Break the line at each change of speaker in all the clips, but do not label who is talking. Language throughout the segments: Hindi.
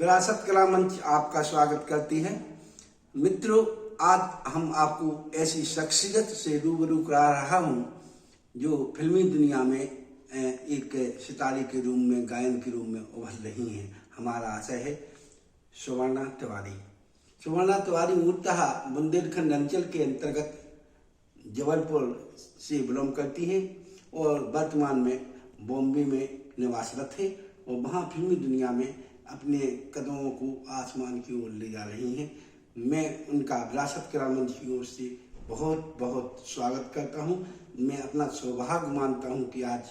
विरासत कला मंच आपका स्वागत करती है। मित्रों, आज हम आपको ऐसी शख्सियत से रूबरू करा रहा हूँ जो फिल्मी दुनिया में एक सितारे के रूप में, गायन के रूप में उभर रही हैं। हमारा आशय है सुवर्णा तिवारी। सुवर्णा तिवारी मूलतः बुंदेलखंड अंचल के अंतर्गत जबलपुर से बिलोंग करती हैं और वर्तमान में बॉम्बे में निवासरत है और वहाँ फिल्मी दुनिया में अपने कदमों को आसमान की ओर ले जा रही हैं। मैं उनका विरासत कला मंच की ओर से बहुत बहुत स्वागत करता हूँ। मैं अपना सौभाग्य मानता हूँ कि आज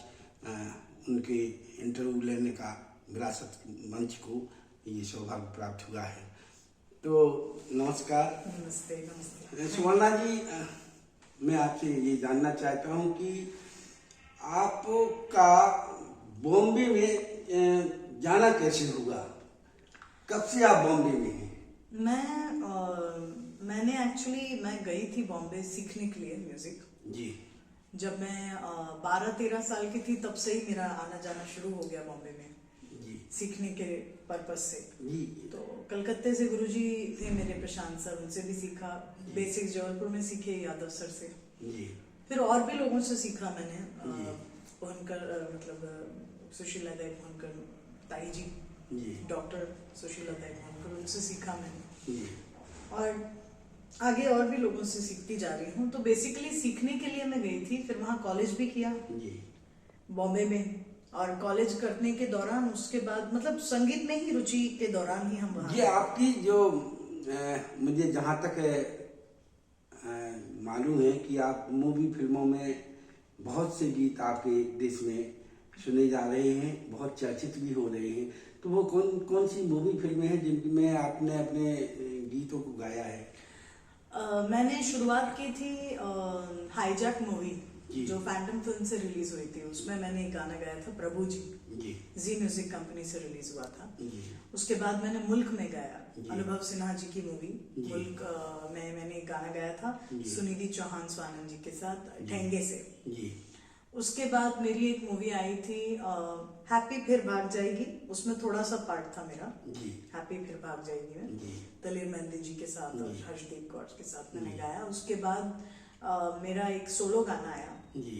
उनके इंटरव्यू लेने का विरासत मंच को ये सौभाग्य प्राप्त हुआ है। तो नमस्कार।
नमस्ते। नमस्ते
सुवर्णा जी, मैं आपसे ये जानना चाहता हूँ कि आपका बॉम्बे में जाना कैसे हुआ? कब से आप बॉम्बे में हैं?
मैंने मैं गई थी बॉम्बे सीखने के लिए म्यूजिक
जी।
जब मैं 12-13 साल की थी तब से ही मेरा आना जाना शुरू हो गया बॉम्बे में
जी।
सीखने के पर्पस से
जी।
तो कलकत्ते से गुरुजी थे मेरे प्रशांत सर, उनसे भी सीखा। बेसिक्स जबलपुर में सीखे यादव सर से जी। फिर और भी लोगों से सीखा मैंने। सुशीला देव भोनकर ताई जी, डॉक्टर सुशीला देव भोनकर, उनसे सीखा मैंने और आगे और भी लोगों से सीखती जा रही हूँ। तो बेसिकली सीखने के लिए मैं गई थी, फिर वहाँ कॉलेज भी किया बॉम्बे में और कॉलेज करने के दौरान उसके बाद संगीत में ही रुचि के दौरान ही हम वहाँ।
ये आपकी जो मुझे जहाँ तक मालूम है कि आप मूवी फिल्मों में बहुत से गीत आपके देश में सुने जा रहे हैं, बहुत चर्चित भी हो रहे हैं। तो वो कौन सी मूवी फिल्में हैं जिनमें आपने अपने गीतों को गाया है?
मैंने शुरुआत की थी हाईजैक मूवी जो फैंटम फिल्म से रिलीज हुई थी। उसमें मैंने एक गाना गाया था, प्रभु जी म्यूजिक कंपनी से रिलीज हुआ था। उसके बाद मैंने मुल्क में गाया, अनुभव सिन्हा जी की मूवी मुल्क में मैंने एक गाना गाया था सुनिधि चौहान स्वानंद जी के साथ, ठेंगे से। उसके बाद मेरी एक मूवी आई थी हैप्पी फिर भाग जाएगी, उसमें थोड़ा सा पार्ट था मेरा हैप्पी फिर भाग जाएगी में दलेर मेहंदी जी के साथ और हर्षदीप कौर के साथ मैंने गाया। उसके बाद मेरा एक सोलो गाना आया,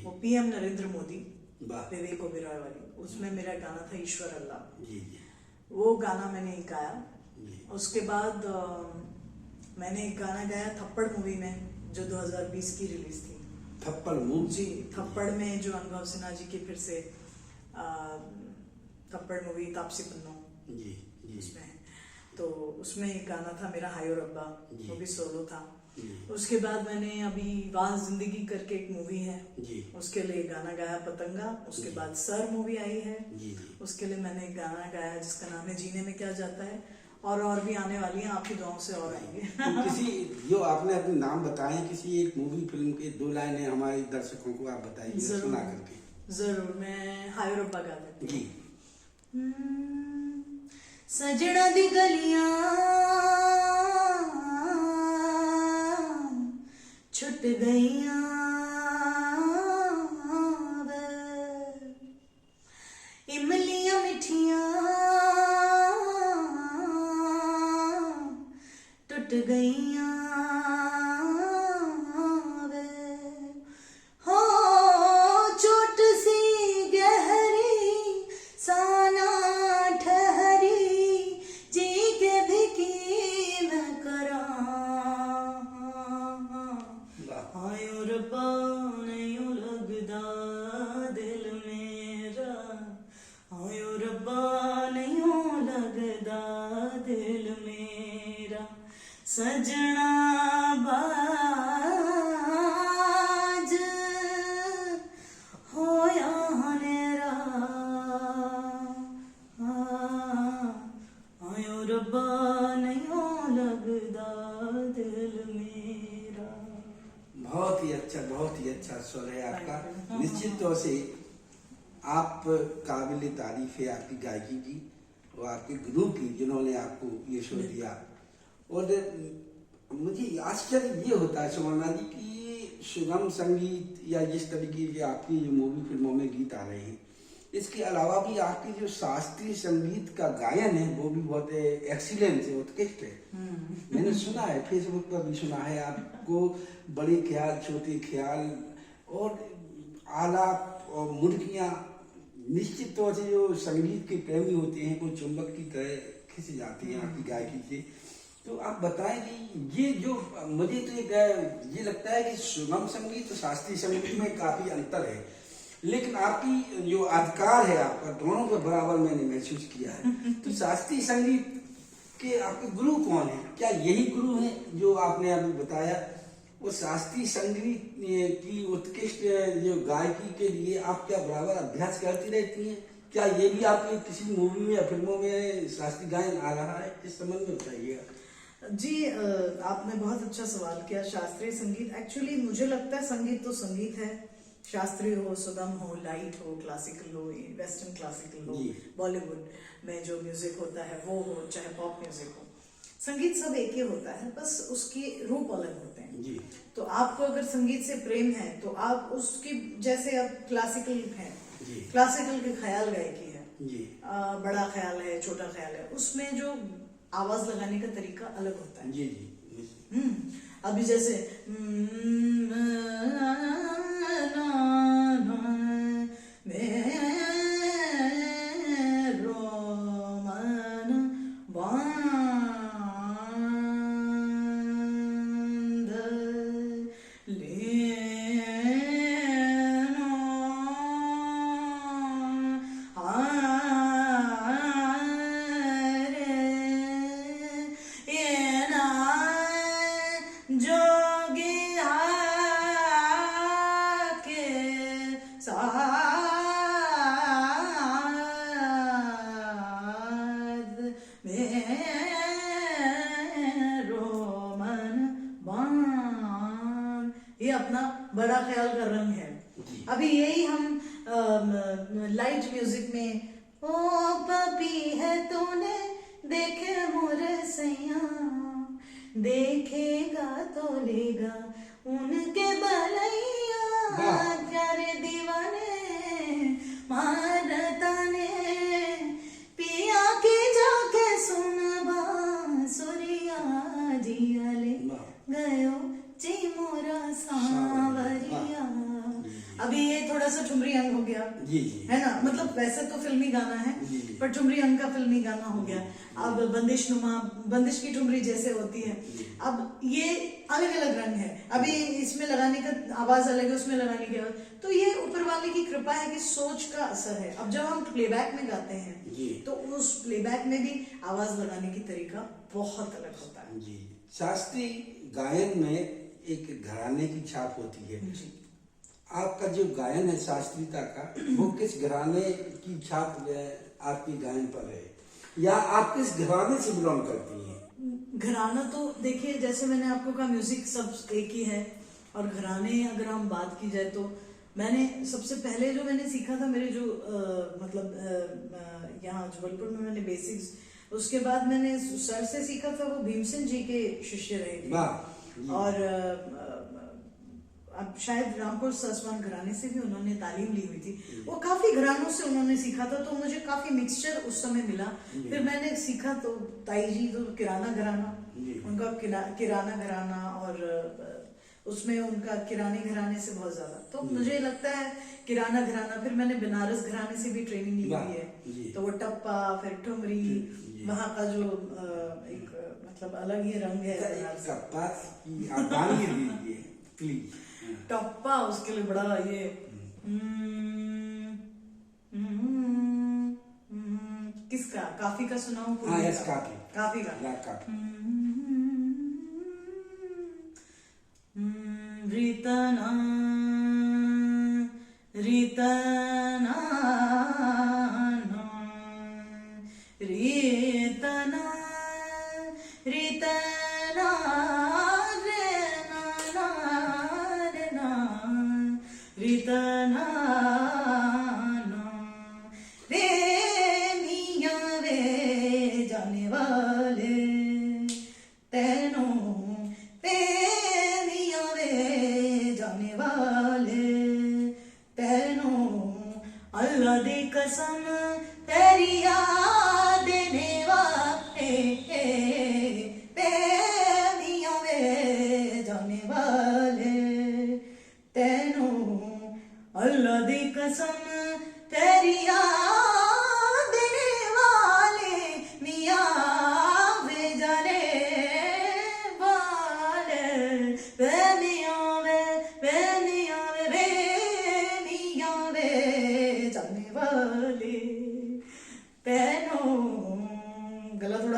वो पीएम नरेंद्र मोदी विवेक ओबेरॉय वाली, उसमें मेरा गाना था ईश्वर अल्लाह, वो गाना मैंने गाया। उसके बाद मैंने एक गाना गाया थप्पड़ मूवी में जो 2020 की रिलीज थी।
थप्पड़ मूवी
जी, थप्पड़ में जो अनुभव सिन्हा जी की फिर से थप्पड़ मूवी तापसी पन्नू उसमें है, तो उसमें एक गाना था मेरा हायो रब्बा, वो भी सोलो था। उसके बाद मैंने अभी वाह जिंदगी करके एक मूवी है, उसके लिए गाना गाया पतंगा। उसके बाद सर मूवी आई है, उसके लिए मैंने एक गाना गाया जिसका नाम है जीने में क्या जाता है, और भी आने वाली हैं, आपकी दुआओं से और आएंगे।
तो किसी जो आपने अपने नाम बताए, किसी एक मूवी फिल्म के 2 लाइनें हमारे दर्शकों को आप बताइए सुना करके।
जरूर, मैं हायो रब्बा गा देती
जी।
सजना दी गलियां छुट गईयां इमलियां मिठियां टूट गईयां हो चोट सी गहरी साना ठहरी जी के भी की मैं करा आयो रब्बा नहीं लगदा दिल मेरा, आयो रब्बा नहीं लगदा दिल मेरा, सजना बाज होया नेरा, आयो रब्बा नहीं लगदा दिल मेरा।
बहुत ही अच्छा स्वर है आपका। निश्चित तौर से आप काबिल तारीफ है आपकी गायकी की और आपके गुरु की जिन्होंने आपको ये स्वर दिया। और मुझे आश्चर्य ये होता है सुवर्णा जी कि सुगम संगीत या जिस तरीके के आपकी जो मूवी फिल्मों में गीत आ रहे हैं इसके अलावा भी आपकी जो शास्त्रीय संगीत का गायन है वो भी बहुत एक्सीलेंट है, उत्कृष्ट है। मैंने सुना है, फेसबुक पर भी सुना है आपको बड़े ख्याल, छोटे ख्याल और आलाप और मुर्गियाँ निश्चित तौर से जो संगीत के प्रेमी होते हैं वो चुंबक की तरह खिंच जाती हैं आपकी गायकी से। तो आप बताएं कि ये जो मुझे तो ये लगता है कि सुगम संगीत और शास्त्रीय संगीत में काफी अंतर है, लेकिन आपकी जो अधिकार है आपका दोनों के बराबर मैंने महसूस किया है। तो शास्त्रीय संगीत के आपके गुरु कौन है? क्या यही गुरु हैं जो आपने अभी बताया? वो शास्त्रीय संगीत की उत्कृष्ट जो गायकी के लिए आप क्या बराबर अभ्यास करती रहती हैं? क्या ये भी आपके किसी मूवी में या फिल्मों में शास्त्रीय गायन आ रहा है? इस संबंध में बताइएगा।
जी, आपने बहुत अच्छा सवाल किया। शास्त्रीय संगीत, एक्चुअली मुझे लगता है संगीत तो संगीत है, शास्त्रीय हो, सुगम हो, लाइट हो, क्लासिकल हो, वेस्टर्न क्लासिकल हो, बॉलीवुड में जो म्यूजिक होता है वो हो, चाहे पॉप म्यूजिक हो, संगीत सब एक ही होता है, बस उसके रूप अलग होते हैं।
जी।
तो आपको अगर संगीत से प्रेम है तो आप उसकी, जैसे अब क्लासिकल है, क्लासिकल के ख्याल गायकी है, बड़ा ख्याल है, छोटा ख्याल है, उसमें जो आवाज लगाने का तरीका अलग होता है।
जी जी।
अभी जैसे बड़ा ख्याल का रंग है। अभी यही हम लाइट म्यूजिक में, ओ पपी है तूने देखे मोरे सैया, देखेगा तो लेगा उनके बलैया, प्यारे दीवाने मारता ने पिया की जाके सुनबा सुरिया जिया ले गयो जी मोरा सांवरिया। अभी ये थोड़ा सा ठुमरी अंग हो गया, है ना, मतलब वैसे तो फिल्मी गाना है पर ठुमरी अंग का फिल्मी गाना हो गया। अब बंदिश नुमा, बंदिश की ठुमरी जैसे होती है, अब ये अलग अलग रंग है। अभी इसमें लगाने का आवाज अलग है, उसमें लगाने की आवाज, तो ये ऊपर वाले की कृपा है कि सोच का असर है। अब जब हम प्लेबैक में गाते हैं तो उस प्लेबैक में भी आवाज लगाने की तरीका बहुत अलग होता है।
जी। शास्त्रीय गायन में एक घराने की छाप होती है। आपका जो गायन है शास्त्रीयता का, वो किस घराने की छाप आपकी गायन पर है, या आप किस घराने से बिलोंग करती हैं?
घराना तो देखिए, जैसे मैंने आपको कहा म्यूजिक सब एक ही है, और घराने अगर हम बात की जाए तो मैंने सबसे पहले जो मैंने सीखा था, मेरे जो यहाँ जबलपुर में मैंने बेसिक्स, उसके बाद मैंने सर से सीखा था, वो भीमसेन जी के शिष्य रहे थे, और अब शायद रामपुर ससवान घराने से भी उन्होंने तालीम ली हुई थी। वो काफी घरानों से उन्होंने सीखा था, तो मुझे काफी मिक्सचर उस समय मिला। फिर मैंने सीखा तो ताई जी तो किराना घराना, उनका किराना घराना, और उसमें उनका किराने घराने से बहुत ज्यादा, तो मुझे लगता है किराना घराना। फिर मैंने बनारस घराने से भी ट्रेनिंग ली हुई है, तो वो टप्पा, फिर ठुमरी, वहाँ का जो एक मतलब अलग ही रंग है
प्लीज।
टप्पा उसके लिए बड़ा ये किसका, काफी का सुनाऊं? काफी का रीतना रीतना रीतना रीतना रीतना वे मिया वे जाने वाले तेनो, वे मिया वे जाने वाले तेनो, अल्लाह दी कसम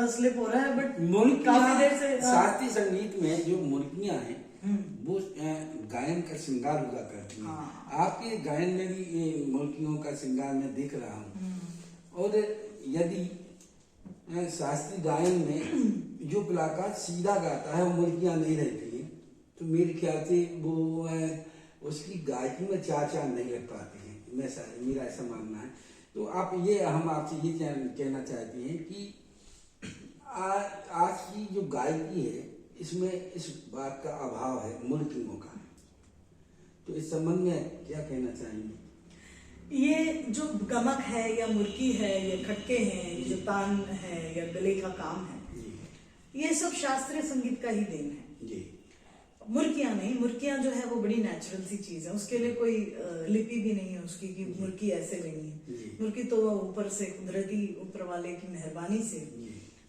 स्लिप हो रहा है, बट
मुर्गियां
काफी देर से
शास्त्रीय संगीत में जो मुर्गियां हैं वो गायन का श्रृंगार हुआ करती हैं।
हाँ।
आपके गायन में भी ये मुर्गियों का श्रृंगार मैं देख रहा हूँ। और यदि शास्त्रीय गायन में जो कलाकार सीधा गाता है वो मुर्गियां नहीं रहती हैं, तो मेरे ख्याल से वो उसकी गायकी में चार चांद नहीं लग पाते हैं। मेरा ऐसा मानना है। तो हम आपसे ये कहना चाहते हैं कि आज की जो गायकी है इसमें इस बात का अभाव है, मुर्गियों का। तो इस संबंध में क्या कहना चाहेंगे?
ये जो गमक है या मुर्की है या खटके हैं, ये जो तान है या गले का काम है, ये सब शास्त्रीय संगीत का ही देन है
जी।
मुर्कियां नहीं, मुर्कियां जो है वो बड़ी नेचुरल सी चीज है, उसके लिए कोई लिपि भी नहीं है उसकी कि मुर्की ऐसे नहीं है। मुर्की तो ऊपर से कुदरती ऊपर वाले की मेहरबानी से,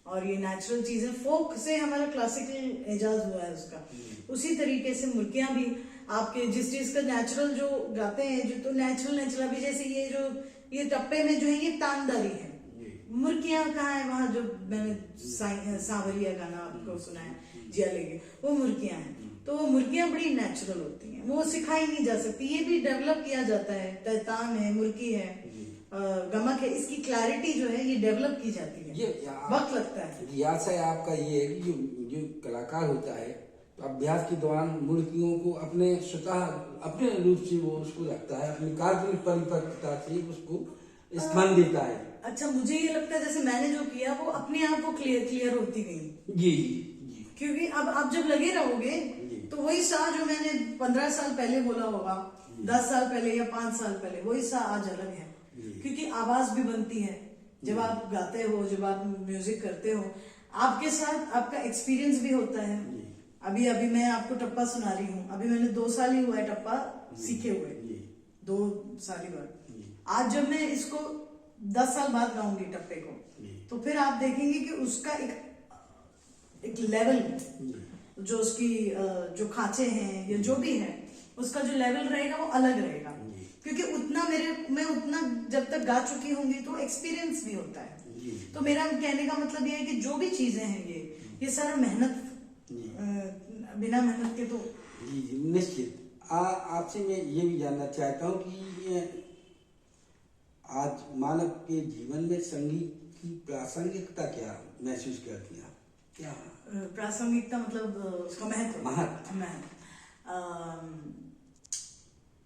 और ये नेचुरल चीज है। फोक से हमारा क्लासिकल एजाज हुआ है उसका, उसी तरीके से मुर्कियां भी आपके जिस चीज का नेचुरल जो गाते हैं, जो तो नेचुरल अभी जैसे ये टप्पे में जो है ये तानदारी है। मुर्कियां कहाँ है? वहां जो मैंने सांवरिया गाना आपको सुना है, जिया लेके, वो मुर्कियां हैं। तो वो मुर्गियां बड़ी नेचुरल होती हैं, वो सिखाई नहीं जा सकती। ये भी डेवलप किया जाता है, तैतान है, मुर्की है, गमक है, इसकी क्लैरिटी जो है ये डेवलप की जाती है, वक्त लगता है।
रियाज है आपका ये है कि जो कलाकार होता है तो अभ्यास के दौरान मुर्गियों को अपने स्वतः अपने रूप से वो उसको रखता है, अपनी काल्पनिक परिपक्वता से उसको स्थान देता है।
अच्छा, मुझे ये लगता है जैसे मैंने जो किया वो अपने आप वो क्लियर होती गई।
जी।
क्योंकि अब आप जब लगे रहोगे तो वही सा जो मैंने 15 साल पहले बोला होगा, 10 साल पहले या 5 साल पहले, वही सा आज अलग है। क्योंकि आवाज भी बनती है जब आप गाते हो, जब आप म्यूजिक करते हो, आपके साथ आपका एक्सपीरियंस भी होता है। अभी मैं आपको टप्पा सुना रही हूँ, अभी मैंने 2 साल ही हुआ है टप्पा सीखे हुए, 2 साल ही हुआ। आज जब मैं इसको 10 साल बाद गाऊंगी टप्पे को, तो फिर आप देखेंगे कि उसका एक लेवल, जो उसकी जो खांचे हैं या जो भी है, उसका जो लेवल रहेगा वो अलग रहेगा। क्योंकि मैं उतना जब तक गा चुकी होंगी तो एक्सपीरियंस भी होता है। तो मेरा कहने का मतलब ये है कि जो भी चीजें हैं ये सारा मेहनत, बिना मेहनत के तो
जी निश्चित। आपसे मैं ये भी जानना चाहता हूँ कि आज मानव के जीवन में संगीत की प्रासंगिकता क्या महसूस करती हैं? क्या
प्रासंगिकता मतलब उसका महत्व।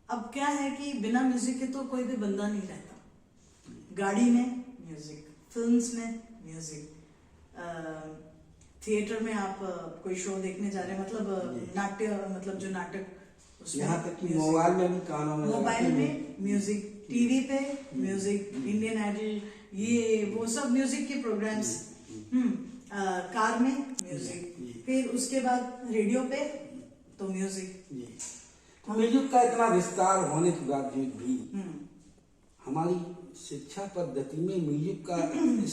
अब क्या है कि बिना म्यूजिक के तो कोई भी बंदा नहीं रहता। गाड़ी में म्यूजिक, फिल्म्स में म्यूजिक, थिएटर में आप कोई शो देखने जा रहे हैं, मतलब नाट्य, मतलब जो नाटक,
यहाँ तक कि मोबाइल में भी कानों में,
मोबाइल में म्यूजिक, टीवी पे म्यूजिक, इंडियन आइडल, ये वो सब म्यूजिक के प्रोग्राम्स, कार में म्यूजिक, फिर उसके बाद रेडियो पे तो म्यूजिक।
म्यूजिक का इतना विस्तार होने के बावजूद भी हमारी शिक्षा पद्धति में म्यूजिक का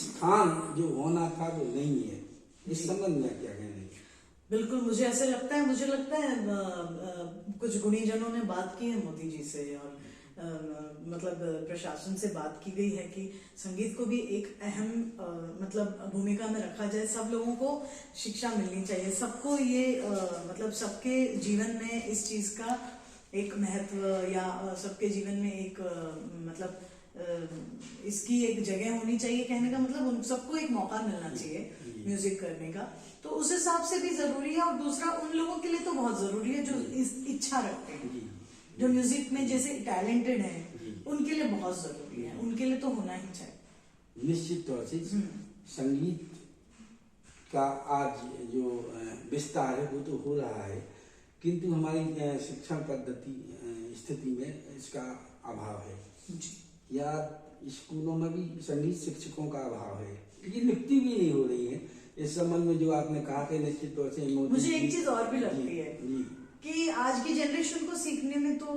स्थान जो होना था वो नहीं है। इस संबंध में क्या कहना है?
बिल्कुल, मुझे ऐसे लगता है कुछ गुणीजनों ने बात की है मोदी जी से, और मतलब प्रशासन से बात की गई है कि संगीत को भी एक अहम मतलब भूमिका में रखा जाए। सब लोगों को शिक्षा मिलनी चाहिए, सबको ये मतलब सबके जीवन में इस चीज का एक महत्व, या सबके जीवन में एक मतलब इसकी एक जगह होनी चाहिए। कहने का मतलब उन सबको एक मौका मिलना चाहिए म्यूजिक करने का, तो उस हिसाब से भी जरूरी है। और दूसरा, उन लोगों के लिए तो बहुत जरूरी है जो इस इच्छा रखते हैं, जो म्यूजिक में जैसे टैलेंटेड है, उनके लिए बहुत जरूरी है, उनके लिए तो होना ही चाहिए।
निश्चित तौर से संगीत का आज जो विस्तार है वो तो हो रहा है, किंतु हमारी शिक्षण पद्धति स्थिति में इसका अभाव है
जी।
या स्कूलों में भी संगीत शिक्षकों का अभाव है, ये नियुक्ति भी नहीं हो रही है। इस संबंध में जो आपने कहा कि निश्चित तौर से
मुझे एक चीज और भी लगती है कि आज की जनरेशन को सीखने में तो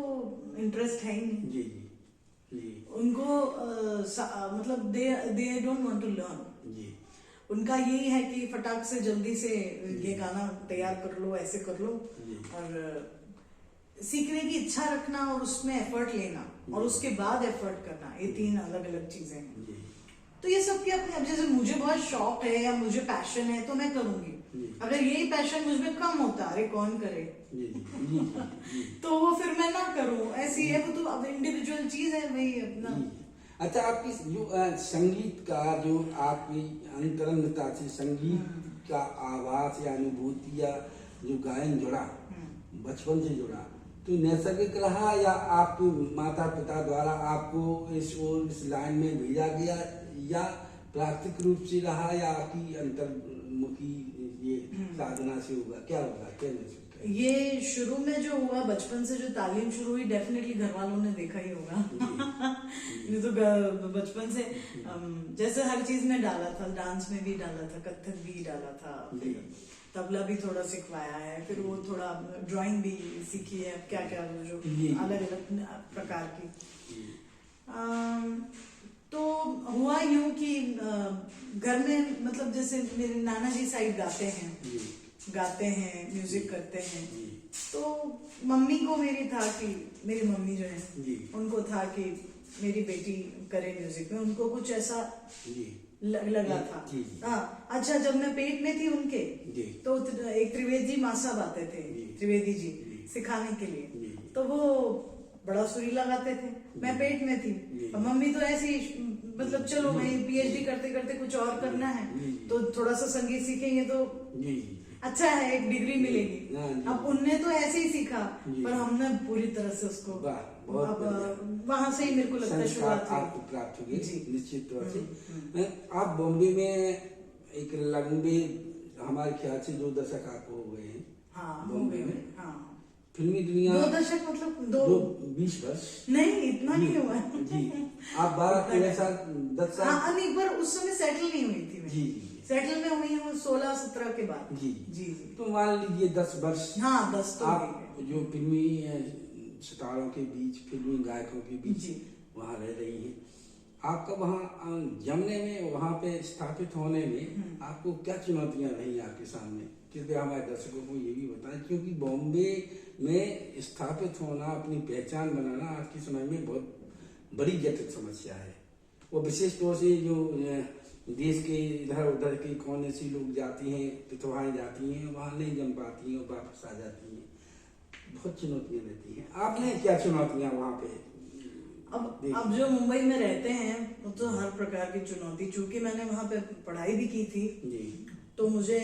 इंटरेस्ट है ही नहीं।
जी जी।
उनको मतलब they don't want to learn.
जी।
उनका यही है कि फटाक से जल्दी से ये गाना तैयार कर लो, ऐसे कर लो, और सीखने की इच्छा रखना और उसमें एफर्ट लेना और उसके बाद एफर्ट करना, ये 3 अलग अलग चीजें हैं। तो ये सबके अपने, अब जैसे मुझे बहुत शौक है या मुझे पैशन है तो मैं करूंगी, अगर यही पैशन मुझ में कम होता, अरे कौन करे तो वो फिर मैं ना करूं, ऐसी है वो, तो अब इंडिविजुअल चीज है भाई अपना।
अच्छा, आपकी जो संगीत का जो आपकी अंतरंगता से संगीत का आवाज या अनुभूति या जो गायन जुड़ा, बचपन से जुड़ा, तो नैसर्गिक रहा या आपके माता पिता द्वारा आपको इस लाइन में भेजा गया, या प्राकृतिक रूप से रहा, या आपकी अंतर्मुखी ये साधना से होगा, क्या होगा, क्या महसूस किया?
ये शुरू में जो हुआ, बचपन से जो तालीम शुरू हुई, डेफिनेटली घर वालों ने देखा ही होगा। ये तो बचपन से जैसे हर चीज में डाला था, डांस में भी डाला था, कथक भी डाला था, तबला भी थोड़ा सिखवाया है, फिर वो थोड़ा ड्राइंग भी सीखी है, क्या क्या जो अलग अलग प्रकार की। तो हुआ यूं कि घर में मतलब जैसे मेरे नाना जी साइड गाते हैं, म्यूजिक करते हैं, तो मम्मी को मेरी था कि, मेरी मम्मी जो है उनको था कि मेरी बेटी करे म्यूजिक में, उनको कुछ ऐसा लगा था। हाँ, अच्छा, जब मैं पेट में थी उनके, तो एक त्रिवेदी माँ साहब आते थे, त्रिवेदी जी सिखाने के लिए, तो वो बड़ा सुरीला गाते थे, मैं पेट में थी, और मम्मी तो ऐसे ही मतलब चलो भाई पीएचडी करते करते कुछ और करना है, तो थोड़ा सा संगीत सीखेंगे तो अच्छा है, एक डिग्री मिलेगी। अब उनने तो ऐसे ही सीखा, पर हमने पूरी तरह से उसको, वहां से ही मेरे को लगता है शुरुआत
आपको प्राप्त होगी निश्चित तौर से। आप बॉम्बे में एक लंबे, हमारे ख्याल से 2 दशक आपको हो गए हैं।
हाँ, बॉम्बे में। हाँ,
फिल्मी दुनिया
2 दशक मतलब
20 वर्ष
नहीं, इतना नहीं हुआ
जी। आप 12-13 साल 10 साल।
हाँ, नहीं, पर उस समय सेटल नहीं हुई थी मैं।
जी,
सेटल में हुई हूँ 16-17 के बाद।
जी
जी।
तो मान लीजिए 10 वर्ष।
हाँ, 10 तो
आप जो फिल्मी सितारों के बीच, फिल्मी गायकों के बीच वहाँ रह रही हैं, आपका वहाँ जमने में, वहाँ पे स्थापित होने में आपको क्या चुनौतियाँ रही आपके सामने? कृपया हमारे दर्शकों को ये भी बताएं, क्योंकि बॉम्बे में स्थापित होना, अपनी पहचान बनाना आज के समय में बहुत बड़ी जटिल समस्या है। वो विशेष तौर से जो देश के इधर उधर के कोने से लोग जाती हैं, प्रतिभाएं जाती हैं, वहाँ नहीं जम पाती हैं और वापस आ जाती हैं, बहुत चुनौतियाँ रहती हैं। आपने क्या चुनौतियाँ वहाँ पे?
अब जो मुंबई में रहते हैं वो तो हर प्रकार की चुनौती, चूंकि मैंने वहाँ पे पढ़ाई भी की थी तो मुझे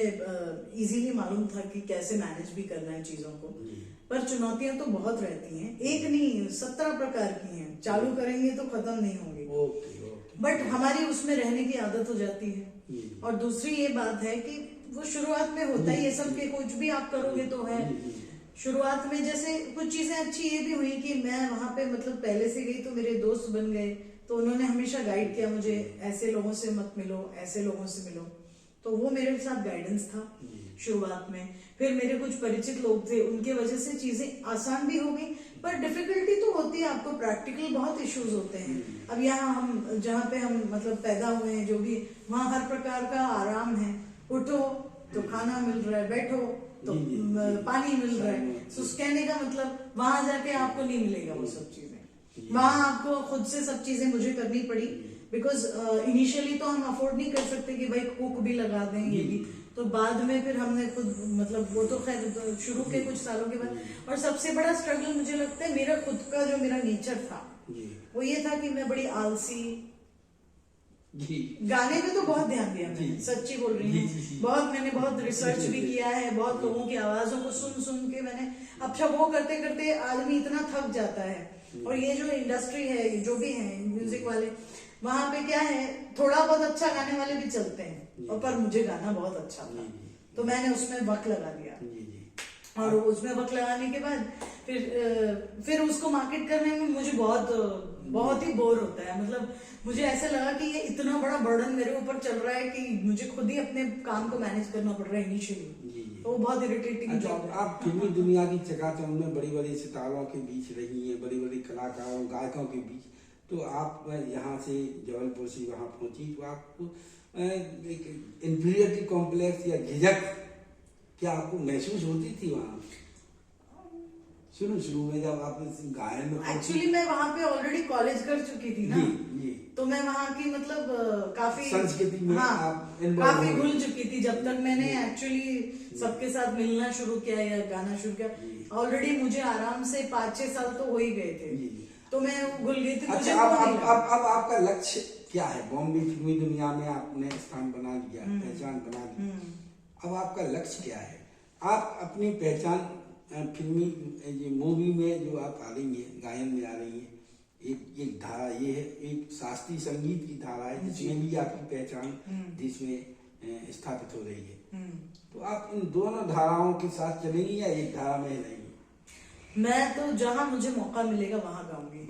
इजीली मालूम था कि कैसे मैनेज भी करना है चीजों को, पर चुनौतियां तो बहुत रहती हैं, एक नहीं 17 प्रकार की हैं, चालू करेंगे तो खत्म नहीं होंगी। बट हमारी उसमें रहने की आदत हो जाती है। और दूसरी ये बात है कि वो शुरुआत में होता ही ये सब के, कुछ भी आप करोगे तो है। शुरुआत में जैसे कुछ चीजें अच्छी ये भी हुई कि मैं वहां पे मतलब पहले से गई तो मेरे दोस्त बन गए, तो उन्होंने हमेशा गाइड किया मुझे, ऐसे लोगों से मत मिलो, ऐसे लोगों से मिलो, तो वो मेरे साथ गाइडेंस था शुरुआत में। फिर मेरे कुछ परिचित लोग थे, उनके वजह से चीजें आसान भी हो गई, पर डिफिकल्टी तो होती है, आपको प्रैक्टिकल बहुत इश्यूज होते हैं। अब यहाँ हम जहाँ पे हम मतलब पैदा हुए हैं, जो भी, वहाँ हर प्रकार का आराम है, उठो तो खाना मिल रहा है, बैठो तो पानी मिल रहा है। तो कहने का मतलब वहां जाके आपको नहीं मिलेगा वो सब चीजें, वहां आपको खुद से सब चीजें मुझे करनी पड़ी, बिकॉज इनिशियली तो हम अफोर्ड नहीं कर सकते कि भाई कुक भी लगा दें ये भी, तो बाद में फिर हमने खुद मतलब वो तो खैर शुरू के कुछ सालों के बाद। और सबसे बड़ा स्ट्रगल मुझे लगता है मेरा खुद का जो मेरा नेचर था वो ये था कि मैं बड़ी आलसी, गाने पे तो बहुत ध्यान दिया मैंने, सच्ची बोल रही हूँ, बहुत मैंने बहुत रिसर्च भी किया है, बहुत लोगों की आवाजों को सुन सुन के मैंने, अच्छा वो करते करते आदमी इतना थक जाता है। और ये जो इंडस्ट्री है, जो भी है म्यूजिक वाले, वहां पे क्या है, थोड़ा बहुत अच्छा गाने वाले भी चलते हैं, और पर मुझे गाना बहुत अच्छा था तो मैंने उसमें वक्त लगा दिया। और उसमें वक्त लगाने के बाद फिर उसको मार्केट करने में मुझे बहुत ही बोर होता है। मतलब मुझे ऐसा लगा कि ये इतना बड़ा बर्डन मेरे ऊपर चल रहा है कि मुझे खुद ही अपने काम को मैनेज करना पड़ रहा है इनिशियली, तो वो बहुत इरिटेटिंग जॉब है।
आप फिल्मी दुनिया की चकाचौंध में बड़ी बड़ी सितारों के बीच रही हैं, बड़ी बड़ी कलाकारों गायकों के बीच, तो आप यहाँ से जबलपुर से वहाँ पहुंची तो आपको एक इंफीरियरिटी कॉम्प्लेक्स या झिझक क्या आपको महसूस होती थी वहाँ शुरू में जब आप गायन में?
एक्चुअली मैं वहाँ पे ऑलरेडी कॉलेज कर चुकी थी ना, तो मैं वहाँ की मतलब काफी
संस्कृति में
हाँ
आप involve
काफी
हो गए।
घुल चुकी थी जब तक मैंने एक्चुअली सबके साथ मिलना शुरू किया या गाना शुरू किया। ऑलरेडी मुझे आराम से 5-6 साल तो हो ही गए थे, तो मैं घुल गई थी। मुझे
अच्छा,
वो नहीं लगा।
अब आपका लक्ष्य क्या है? बॉम्बे फिल्मी दुनिया में आपने स्थान बना लिया, पहचान बना ली, अब आपका लक्ष्य क्या है? आप अपनी पहचान फिल्मी मूवी में जो आप आ रही है, गायन में आ रही है, एक धारा ये है, एक शास्त्रीय संगीत की धारा है जिसमें भी आपकी पहचान जिसमें स्थापित हो रही है, तो आप इन दोनों धाराओं के साथ चलेंगी या एक धारा में रहेंगी?
मैं तो जहां मुझे मौका मिलेगा वहां गाऊंगी,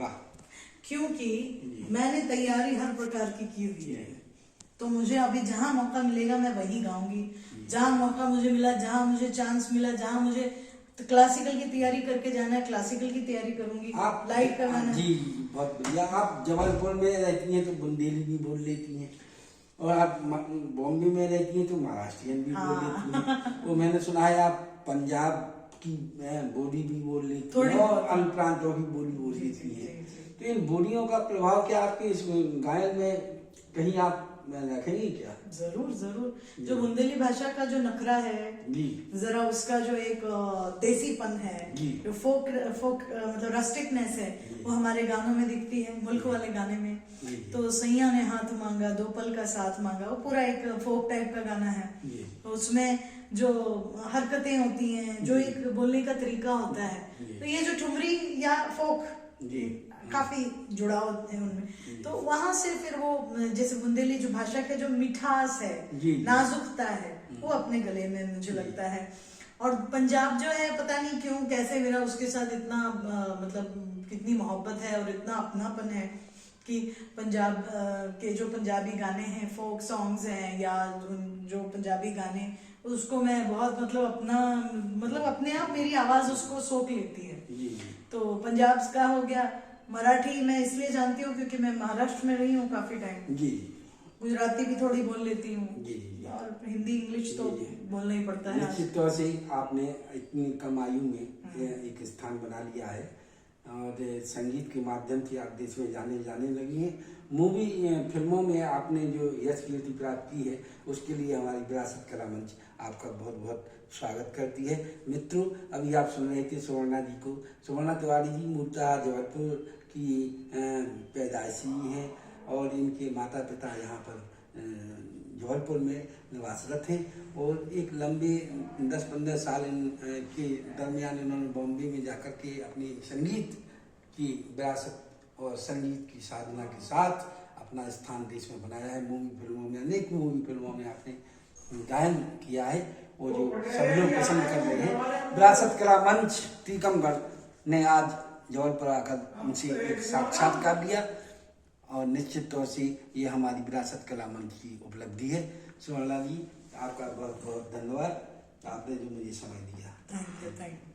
क्योंकि मैंने तैयारी हर प्रकार की हुई है। तो मुझे अभी जहां मौका मिलेगा मैं वही गाऊंगी। जहां मौका मुझे मिला, जहां मुझे चांस मिला, जहां मुझे तो क्लासिकल की तैयारी करके जाना है, क्लासिकल की तैयारी करूंगी।
आप
लाइट का गाना
जी बहुत बढ़िया। आप जबलपुर में रहती हैं तो बुंदेली भी बोल लेती हैं, और आप बॉम्बे में रहती हैं तो महाराष्ट्रियन भी बोल लेती हैं। वो मैंने सुना है आप पंजाब की बोली भी बोल लेती हैं और अन्य प्रांतों की बोली बोल लेती हैं। तो इन बोलियों का प्रभाव क्या आपके इस गायन में कहीं आप रखेंगी क्या?
जरूर जरूर। जो बुंदेली भाषा का जो नखरा है, जरा उसका जो एक देसीपन है, जो फोक मतलब रस्टिकनेस है, वो हमारे गानों में दिखती है। मुल्क वाले गाने में तो सैया ने हाथ मांगा, दो पल का साथ मांगा, वो पूरा एक फोक टाइप का गाना है। तो उसमें जो हरकतें होती हैं, जो एक बोलने का तरीका होता है, तो ये जो ठुमरी या फोक काफी जुड़ाव है उनमें। तो वहां से फिर वो जैसे बुंदेली जो भाषा के जो मिठास है, नाजुकता है, वो अपने गले में मुझे लगता है। और पंजाब जो है पता नहीं क्यों कैसे मेरा उसके साथ इतना मतलब कितनी मोहब्बत है और इतना अपनापन है कि पंजाब के जो पंजाबी गाने हैं, फोक सॉन्ग्स हैं या जो पंजाबी गाने, उसको मैं बहुत मतलब अपने आप मेरी आवाज उसको सोख लेती है। तो पंजाब का हो गया। मराठी मैं इसलिए जानती हूँ क्योंकि मैं महाराष्ट्र में रही हूँ काफी टाइम। गुजराती भी थोड़ी बोल लेती हूँ, और हिंदी इंग्लिश तो बोलना ही पड़ता है।
निश्चित तौर से आपने इतनी कम आयु में एक स्थान बना लिया है और संगीत के माध्यम से आप देश में जाने लगी हैं। मूवी फिल्मों में आपने जो यश कीर्ति प्राप्त की है, उसके लिए हमारी विरासत कला मंच आपका बहुत बहुत स्वागत करती है। मित्रों, अभी आप सुन रहे थे सुवर्णा जी को। सुवर्णा तिवारी जी मूलतः जबलपुर की पैदाइशी हैं और इनके माता पिता यहाँ पर जबलपुर में निवासरत हैं, और एक लंबे 10-15 साल के दरमियान इन्होंने बॉम्बे में जाकर के अपनी संगीत की विरासत और संगीत की साधना के साथ अपना स्थान देश में बनाया है। मूवी फिल्मों में, अनेक मूवी फिल्मों में आपने गायन किया है, और जो सब लोग पसंद कर रहे हैं। विरासत कला मंच टीकमगढ़ ने आज जबलपुर आकर उनसे एक साक्षात्कार लिया, और निश्चित तौर से ये हमारी विरासत कला मंच की उपलब्धि है। सुवर्णा जी, आपका बहुत बहुत धन्यवाद, आपने जो मुझे समय दिया।
Thank you.